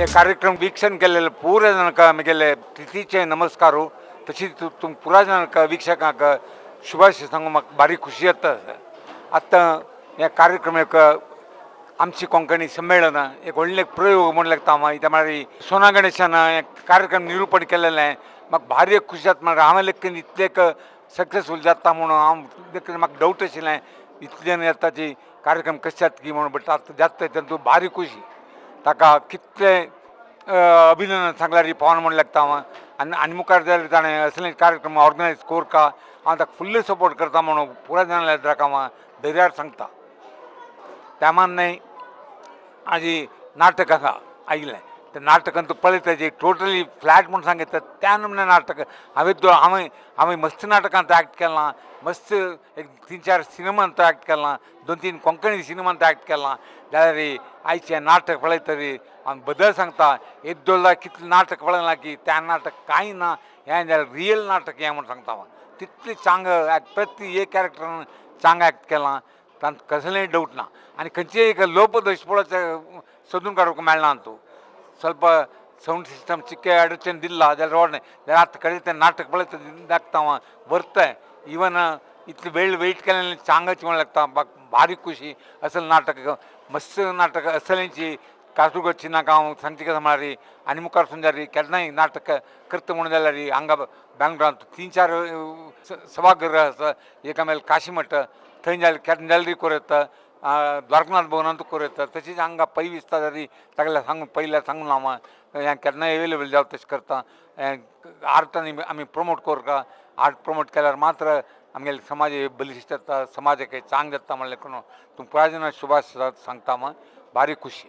हे कार्यक्रम वीक्षण केलेले पूर्ण जनका मुगेले प्रीतीचे नमस्कार तशी तुम पुरा जनका वीक्षकांक शुभाशय सांगू म्हाका भारी खुशी येता आत्ता हे कार्यक्रम एक आमची कोंकणी संमेलन एक व्हडले प्रयोग म्हण लागता त्या म्हळ्यार सोना गणेशान एक कार्यक्रम निरूपण केलेले म्हाका भारी खुशी जाता म्हळ्यार हांवें लेखन इतले सक्सेसफूल जाता म्हणून हांव देखील म्हाका डावट आशिल्लें इतल्यान येताची कार्यक्रम कशे जाता की म्हणून बट आतां जाता तेतून भारी खुशी ताका कितले अभिनंदन सांगल्यार पावन म्हण लागता हांव आनी मुखार जाल्यार ताणें असले कार्यक्रम ऑर्गनायज कोरका हांव ताका फुल्ली सपोर्ट करता म्हणून पुराय जाणांक हांव धैर्यार सांगता त्यामान न्हय आजी नाटक आसा आयिल्लें तें नाटकान तूं पळयता तेजें टोटली फ्लॅट म्हूण सांगितलें त्या नमूने नाटक हांवें मस्त नाटकांत एक्ट केलां मस्त एक 3-4 सिनेमांत एक्ट केलां 2-3 कोंकणी सिनेमांत एक्ट केलां जाल्यार आयचें नाटक पळयतरी हांव बदल सांगता एक दोनदा कितलें नाटक पळयलां की त्या नाटक कांय ना हें जाल्यार रियल नाटक हें म्हूण सांगता हांव तितलें चांग प्रती एक कॅरेक्टरान चांग एक्ट केलां तांत कसलेंय डावट ना आनी खंयचेय एक लोपदोश पळोवचें सोदून काडूंक मेळना तूं ಸ್ವಲ್ಪ सौंड सिस्टम चिक्के अडचण दिला जाल्यार व्हड न्हय जाल्यार आतां कडेन तें नाटक पळयता दाखता हांव व्हरताय इवन इतलें वेट केलें चांगाची म्हण लागता म्हाका भारी खुशी असल नाटक मस्त नाटक असलेंची काजूगरची नाका हांव सांगचें कशें म्हळ्यार आनी मुखार सुंदर केन्नाय नाटक करता म्हणून जाल्यार हांगा बेंगलोरांत 3-4 सभागृह आसा एका मेल काशीमठ थंय जाल्यार केन्ना जाल्यार करूं येता द्वारकनाथ भवनांत करूं येता तशीच हांगा पै दिसता जाल्यार ताका सांगून पयल्या सांगून हांव हें केन्नाय अवेलेबल जावं तशें करता आर्टांनी आमी प्रमोट करता आर्ट प्रमोट केल्यार मात्र आमगेले समाज बलिश्ट जाता समाजाक चांग जाता म्हणलें करून तुमकां पुराय जाणां शुभाश सांगता भारी खुशी